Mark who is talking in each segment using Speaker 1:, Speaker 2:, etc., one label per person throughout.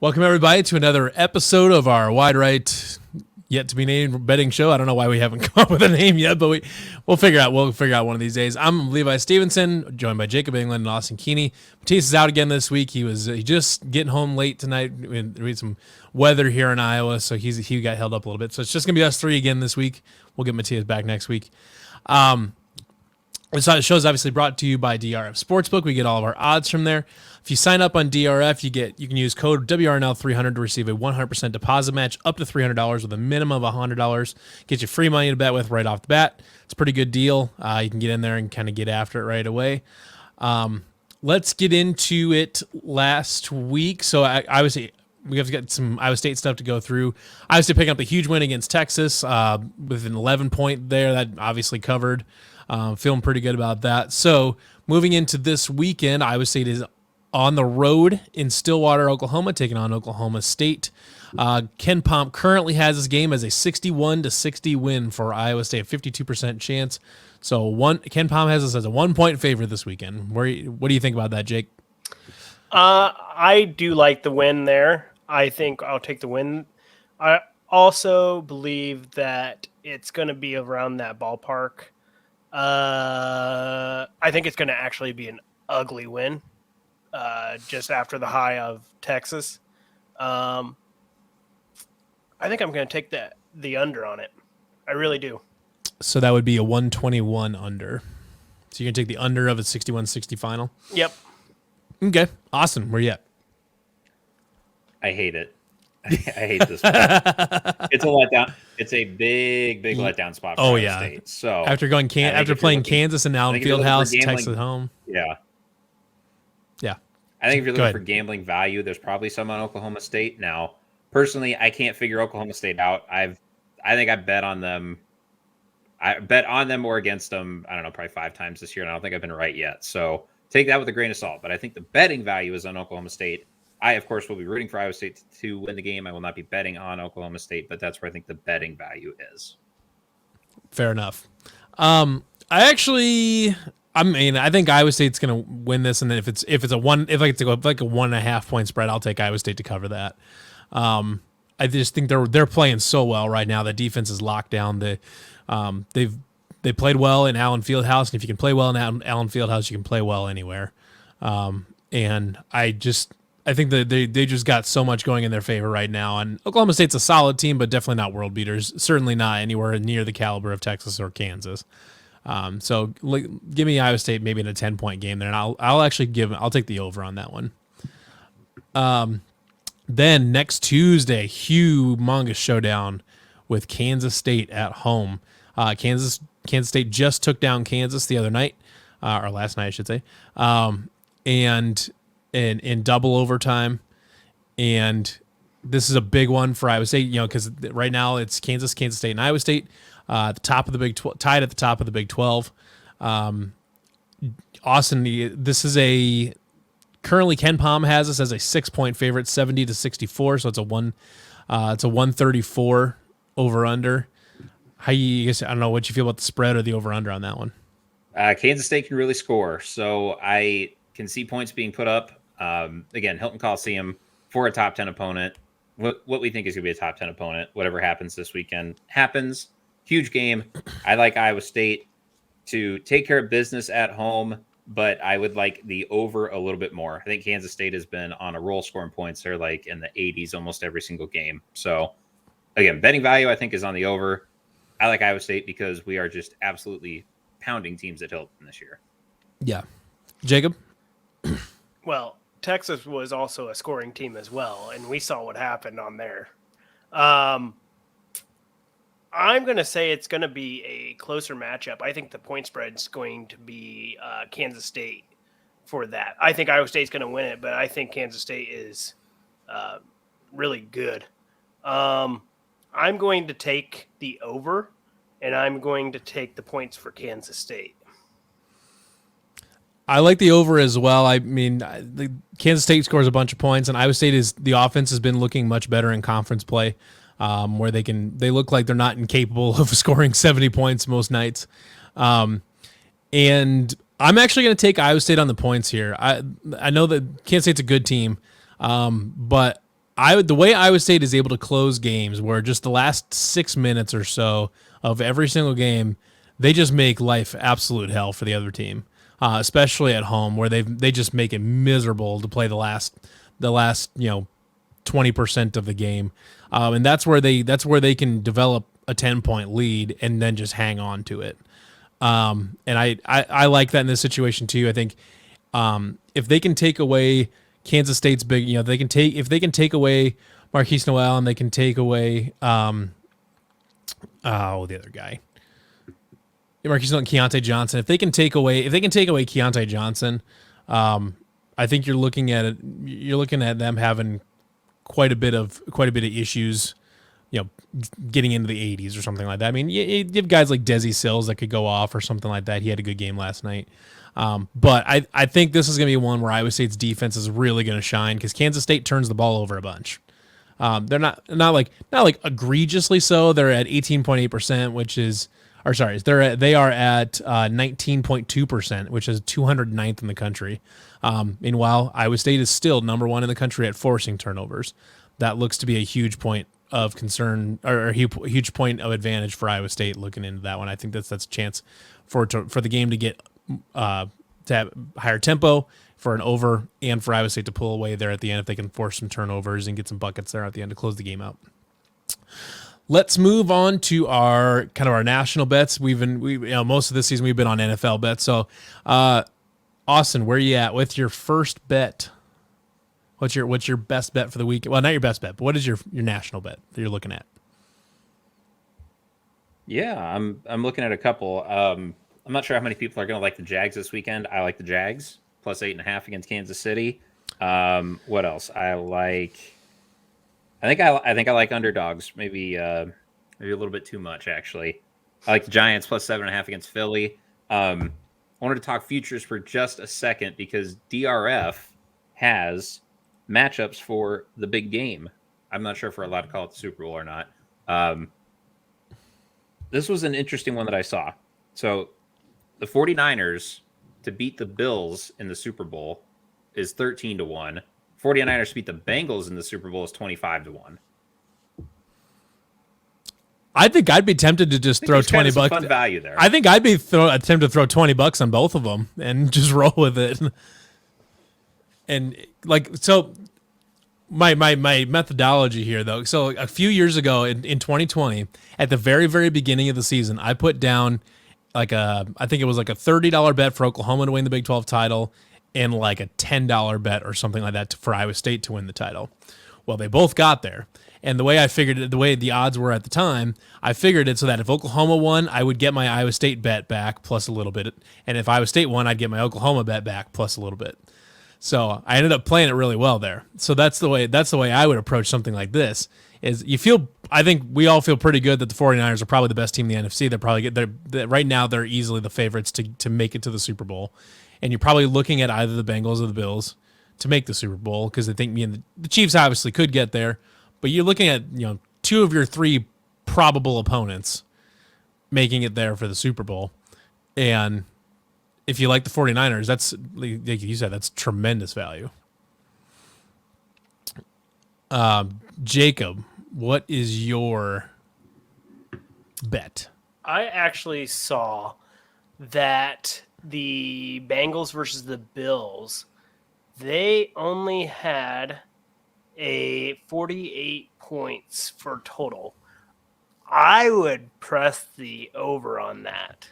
Speaker 1: Welcome everybody to another episode of our Wide Right yet to be named betting show. I don't know why we haven't come up with a name yet, but we'll figure out. We'll figure out one of these days. I'm Levi Stevenson, joined by Jacob England and Austin Keeney. Matisse is out again this week. He just getting home late tonight. We had some weather here in Iowa, so he got held up a little bit. So it's just gonna be us three again this week. We'll get Matisse back next week. This show is obviously brought to you by DRF Sportsbook. We get all of our odds from there. If you sign up on DRF, you can use code WRNL300 to receive a 100% deposit match up to $300 with a minimum of $100. Get you free money to bet with right off the bat. It's a pretty good deal. You can get in there and kind of get after it right away. Let's get into it last week. So obviously we have got some Iowa State stuff to go through. Iowa State picking up a huge win against Texas with an 11-point there. That obviously covered. Feeling pretty good about that. So moving into this weekend, Iowa State is on the road in Stillwater, Oklahoma, taking on Oklahoma State. Ken Pomp currently has this game as a 61-60 win for Iowa State, 52% chance. So Ken Pomp has this as a 1-point favorite this weekend. What do you think about that, Jake?
Speaker 2: I do like the win there. I think I'll take the win. I also believe that it's going to be around that ballpark. I think it's going to actually be an ugly win, just after the high of Texas. I think I'm going to take the under on it. I really do.
Speaker 1: So that would be a 121 under. So you're going to take the under of a 61-60 final?
Speaker 2: Yep.
Speaker 1: Okay. Awesome. Where you at?
Speaker 3: I hate it. I hate this one. It's a letdown. It's a big letdown spot for Iowa State. So
Speaker 1: after playing Kansas and Allen Fieldhouse, Texas at home.
Speaker 3: Yeah.
Speaker 1: Yeah.
Speaker 3: I think if you're looking for gambling value, there's probably some on Oklahoma State. Now, personally, I can't figure Oklahoma State out. I think I bet on them. I bet on them or against them, I don't know, probably 5 times this year, and I don't think I've been right yet. So take that with a grain of salt. But I think the betting value is on Oklahoma State. I, of course, will be rooting for Iowa State to win the game. I will not be betting on Oklahoma State, but that's where I think the betting value is.
Speaker 1: Fair enough. I think Iowa State's going to win this, and then if it's a 1.5 point spread, I'll take Iowa State to cover that. I just think they're playing so well right now. The defense is locked down. They played well in Allen Fieldhouse, and if you can play well in Allen Fieldhouse, you can play well anywhere. And I think that they just got so much going in their favor right now. And Oklahoma State's a solid team, but definitely not world beaters. Certainly not anywhere near the caliber of Texas or Kansas. So give me Iowa State maybe in a 10-point game there, and I'll take the over on that one. Then next Tuesday, humongous showdown with Kansas State at home. Kansas State just took down Kansas the other night, or last night I should say, and in double overtime, and this is a big one for Iowa State, because right now it's Kansas State, and Iowa State at the top of the Big 12, tied at the top of the Big 12. Austin, this is currently Ken Palm has us as a 6-point favorite, 70-64, so it's a 134 over under. I don't know what you feel about the spread or the over under on that one.
Speaker 3: Kansas State can really score, so I can see points being put up. Again, Hilton Coliseum for a top 10 opponent. What we think is going to be a top 10 opponent. Whatever happens this weekend happens. Huge game. I like Iowa State to take care of business at home, but I would like the over a little bit more. I think Kansas State has been on a roll scoring points. They're like in the 80s almost every single game. So again, betting value I think is on the over. I like Iowa State because we are just absolutely pounding teams at Hilton this year.
Speaker 1: Yeah. Jacob?
Speaker 2: Well, Texas was also a scoring team as well, and we saw what happened on there. I'm going to say it's going to be a closer matchup. I think the point spread is going to be Kansas State for that. I think Iowa State's going to win it, but I think Kansas State is really good. I'm going to take the over, and I'm going to take the points for Kansas State.
Speaker 1: I like the over as well. I mean, Kansas State scores a bunch of points, and Iowa State the offense has been looking much better in conference play, where they look like they're not incapable of scoring 70 points most nights. And I'm actually going to take Iowa State on the points here. I know that Kansas State's a good team, but The way Iowa State is able to close games, where just the last 6 minutes or so of every single game, they just make life absolute hell for the other team, especially at home, where they just make it miserable to play the last 20% of the game, and that's where they can develop a 10-point lead and then just hang on to it. And I like that in this situation too. I think if they can take away Kansas State's big, if they can take away Marquise Noel and they can take away the other guy, Marquise Noel and Keontae Johnson. If they can take away Keontae Johnson, I think you're looking at them having quite a bit of issues, getting into the 80s or something like that. I mean, you have guys like Desi Sills that could go off or something like that. He had a good game last night. But I think this is going to be one where Iowa State's defense is really going to shine because Kansas State turns the ball over a bunch. They're not like egregiously so. They're at 18.8%, they are at 19.2%, which is 209th in the country. Meanwhile, Iowa State is still number 1 in the country at forcing turnovers. That looks to be a huge point of concern or a huge point of advantage for Iowa State looking into that one. I think that's a chance for the game to get to have higher tempo for an over and for Iowa State to pull away there at the end if they can force some turnovers and get some buckets there at the end to close the game out. Let's move on to our national bets. Most of this season we've been on NFL bets. So, Austin, where are you at with your first bet? What's your best bet for the week? Well, not your best bet, but what is your national bet that you're looking at?
Speaker 3: Yeah, I'm looking at a couple. I'm not sure how many people are going to like the Jags this weekend. I like the Jags plus 8.5 against Kansas City. What else? I think I like underdogs. Maybe a little bit too much actually. I like the Giants plus 7.5 against Philly. I wanted to talk futures for just a second because DRF has matchups for the big game. I'm not sure if we're allowed to call it the Super Bowl or not. This was an interesting one that I saw. So the 49ers to beat the Bills in the Super Bowl is 13-1. 49ers to beat the Bengals in the Super Bowl is 25-1.
Speaker 1: I think I'd be tempted to just throw $20.
Speaker 3: Fun value there.
Speaker 1: I think I'd be tempted to throw $20 on both of them and just roll with it. And my methodology here though. So a few years ago in 2020, at the very, very beginning of the season, I put down I think it was like a $30 bet for Oklahoma to win the Big 12 title and like a $10 bet or something like that for Iowa State to win the title. Well, they both got there. And the way I figured it, the way the odds were at the time, I figured it so that if Oklahoma won, I would get my Iowa State bet back plus a little bit. And if Iowa State won, I'd get my Oklahoma bet back plus a little bit. So I ended up playing it really well there. So that's the way I would approach something like this. I think we all feel pretty good that the 49ers are probably the best team in the NFC. Right now they're easily the favorites to make it to the Super Bowl. And you're probably looking at either the Bengals or the Bills to make the Super Bowl because I think the Chiefs obviously could get there. But you're looking at 2 of your 3 probable opponents making it there for the Super Bowl. And if you like the 49ers, that's, like you said, that's tremendous value. Jacob, what is your bet?
Speaker 2: I actually saw that the Bengals versus the Bills, they only had a 48 points for total. I would press the over on that,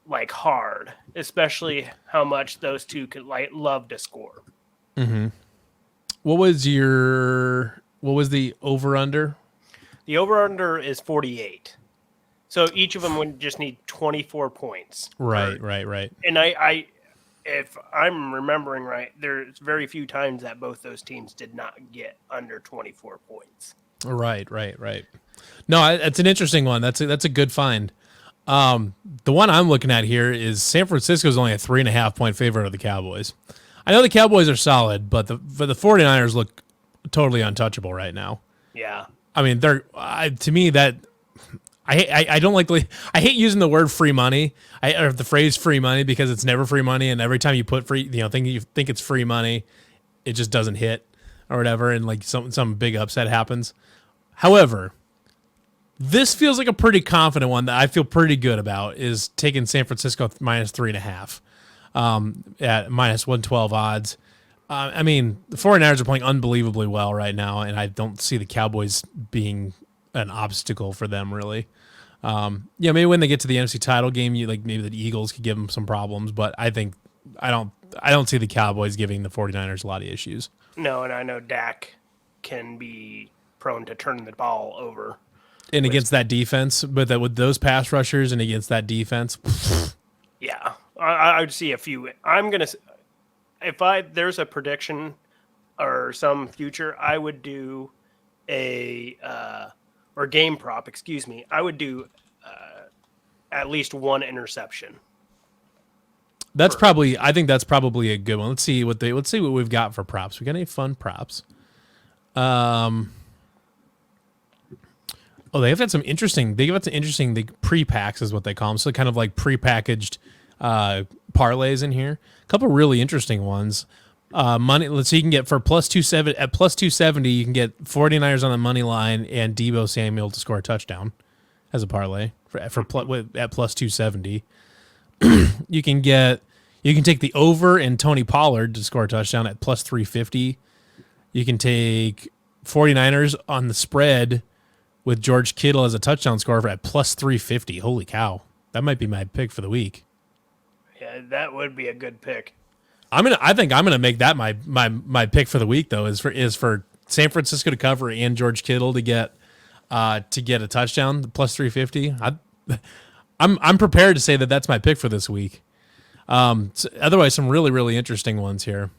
Speaker 2: like hard, especially how much those two could love to score.
Speaker 1: Mm-hmm. What was the over under?
Speaker 2: The over under is 48. So each of them would just need 24 points.
Speaker 1: Right.
Speaker 2: And I if I'm remembering right, there's very few times that both those teams did not get under 24 points.
Speaker 1: Right. No, it's an interesting one. That's a good find. The one I'm looking at here is San Francisco's only a 3.5 point favorite of the Cowboys. I know the Cowboys are solid, but the 49ers look totally untouchable right now.
Speaker 2: Yeah.
Speaker 1: I mean, to me that I don't like I hate using the word free money or the phrase free money because it's never free money, and every time you put free, you think it's free money, it just doesn't hit. or whatever, and like some big upset happens. However, this feels like a pretty confident one that I feel pretty good about is taking San Francisco minus 3.5 at minus 112 odds. I mean, the 49ers are playing unbelievably well right now, and I don't see the Cowboys being an obstacle for them really. Maybe when they get to the NFC title game, maybe the Eagles could give them some problems, but I don't see the Cowboys giving the 49ers a lot of issues.
Speaker 2: No, and I know Dak can be prone to turning the ball over.
Speaker 1: And against that defense, but with those pass rushers and against that defense,
Speaker 2: yeah, I would see a few. I'm gonna, there's a prediction or some future, I would do or game prop. Excuse me, I would do at least one interception.
Speaker 1: I think that's probably a good one. Let's see what we've got for props. We got any fun props? They've got some interesting. The pre-packs is what they call them. So kind of like pre-packaged parlays in here. A couple really interesting ones. Money. Let's see. You can get for plus 270 at plus 270. You can get 49ers on the money line and Deebo Samuel to score a touchdown as a parlay at plus 270. You can take the over and Tony Pollard to score a touchdown at plus 350. You can take 49ers on the spread with George Kittle as a touchdown scorer at plus 350. Holy cow. That might be my pick for the week.
Speaker 2: Yeah, that would be a good pick.
Speaker 1: I think I'm gonna make that my pick for the week though, is for San Francisco to cover and George Kittle to get a touchdown, plus 350. I'm prepared to say that that's my pick for this week. Otherwise, some really, really interesting ones here.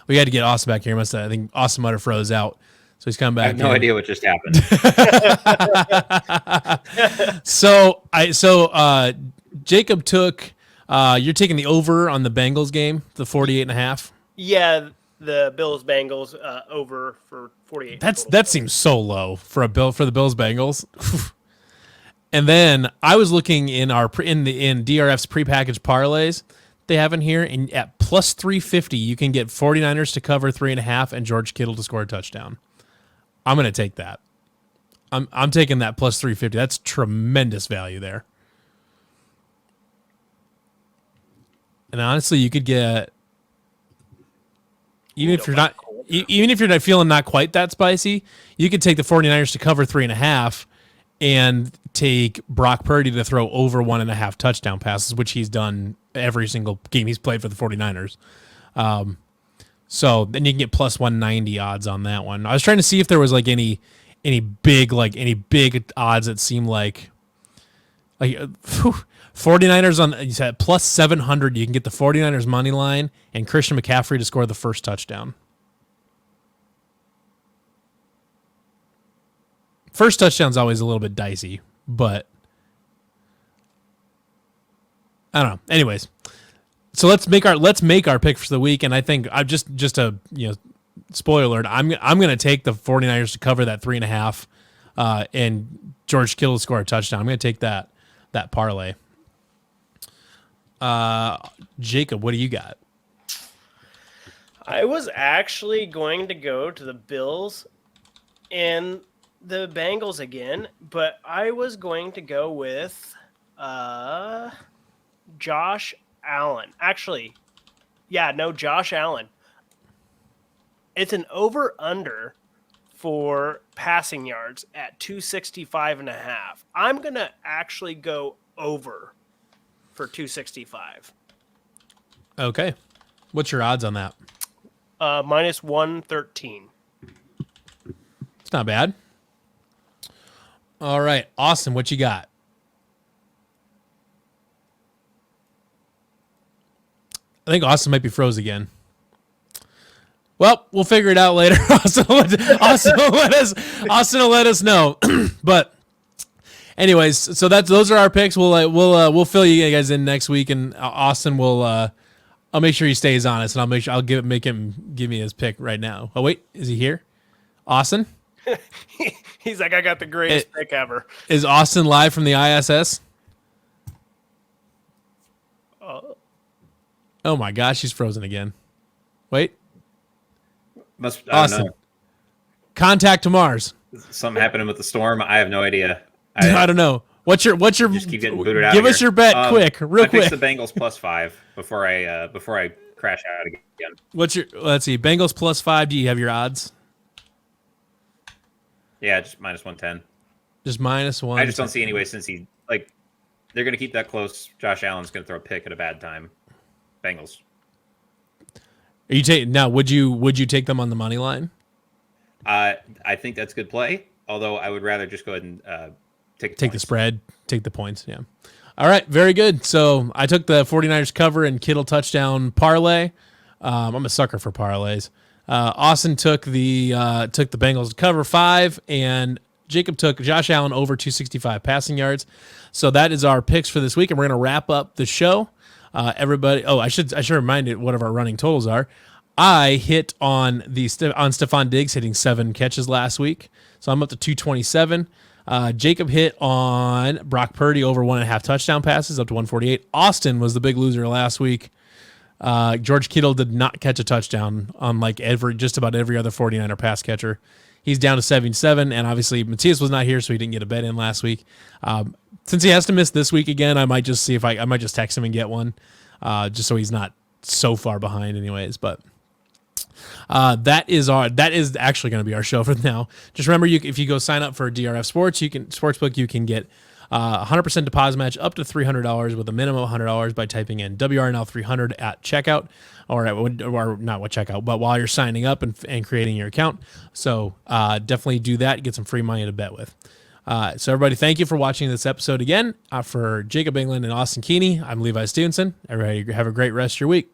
Speaker 1: We had to get Austin back here. I think Austin might have froze out, so he's coming back.
Speaker 3: I have no idea what just happened.
Speaker 1: So Jacob took. You're taking the over on the Bengals game, the 48.5.
Speaker 2: Yeah, the Bills Bengals over for 48.
Speaker 1: That seems so low for the Bills Bengals. And then I was looking in DRF's prepackaged parlays they have in here, and at plus 350 you can get 49ers to cover 3.5 and George Kittle to score a touchdown. I'm going to take that. I'm taking that plus 350. That's tremendous value there. And honestly, you could get even if you're not feeling not quite that spicy, you could take the 49ers to cover 3.5 and take Brock Purdy to throw over 1.5 touchdown passes, which he's done every single game he's played for the 49ers. So then you can get plus 190 odds on that one. I was trying to see if there was like any big odds that seemed like 49ers on, you said plus 700. You can get the 49ers money line and Christian McCaffrey to score the first touchdown. First touchdown's always a little bit dicey, but I don't know. Anyways, so let's make our pick for the week, and I think I'm just a spoiler alert. I'm gonna take the 49ers to cover that 3.5, and George Kittle to score a touchdown. I'm gonna take that parlay. Jacob, what do you got?
Speaker 2: I was actually going to go to the Bills and the Bengals again, but I was going to go with Josh Allen. Actually, Josh Allen. It's an over-under for passing yards at 265.5. I'm going to actually go over for 265.
Speaker 1: Okay. What's your odds on that?
Speaker 2: Minus 113.
Speaker 1: It's not bad. All right. Austin, what you got? I think Austin might be froze again. Well, we'll figure it out later. Austin will let us know. But anyways, so those are our picks. We'll fill you guys in next week, and Austin will. I'll make sure he stays honest, and I'll make him give me his pick right now. Oh wait, is he here? Austin?
Speaker 2: He's like, I got the greatest pick ever.
Speaker 1: Is Austin live from the ISS? Oh my gosh, he's frozen again. Wait.
Speaker 3: I don't
Speaker 1: Austin,
Speaker 3: know.
Speaker 1: contact to Mars.
Speaker 3: Something happening with the storm. I have no idea.
Speaker 1: I don't know. What's your
Speaker 3: just keep getting booted out.
Speaker 1: Give
Speaker 3: of
Speaker 1: us
Speaker 3: here.
Speaker 1: your bet quick, real
Speaker 3: I
Speaker 1: quick.
Speaker 3: fixed the Bengals +5 before I crash out again.
Speaker 1: What's your? Let's see. Bengals +5. Do you have your odds?
Speaker 3: Yeah, just -110.
Speaker 1: Just -1.
Speaker 3: I just don't see any way since they're going to keep that close. Josh Allen's going to throw a pick at a bad time. Bengals.
Speaker 1: Are you taking now? Would you take them on the money line?
Speaker 3: I think that's good play. Although I would rather just go ahead and take
Speaker 1: the spread, take the points. Yeah. All right, very good. So I took the 49ers cover and Kittle touchdown parlay. I'm a sucker for parlays. Austin took the Bengals to cover 5, and Jacob took Josh Allen over 265 passing yards. So that is our picks for this week, and we're going to wrap up the show. Everybody, I should remind you what our running totals are. I hit on Stephon Diggs hitting 7 catches last week, so I'm up to 227. Jacob hit on Brock Purdy over 1.5 touchdown passes, up to 148. Austin was the big loser last week. George Kittle did not catch a touchdown on just about every other 49er pass catcher. He's down to 77, and obviously Matthias was not here, so he didn't get a bet in last week. Since he has to miss this week again, I might just see if I might just text him and get one, just so he's not so far behind, anyways. But that is actually going to be our show for now. Just remember, if you go sign up for DRF Sportsbook, you can get 100% deposit match up to $300 with a minimum of $100 by typing in WRNL 300 at checkout, or not what checkout, but while you're signing up and creating your account. So definitely do that. Get some free money to bet with. So everybody, thank you for watching this episode again. For Jacob England and Austin Keeney, I'm Levi Stevenson. Everybody have a great rest of your week.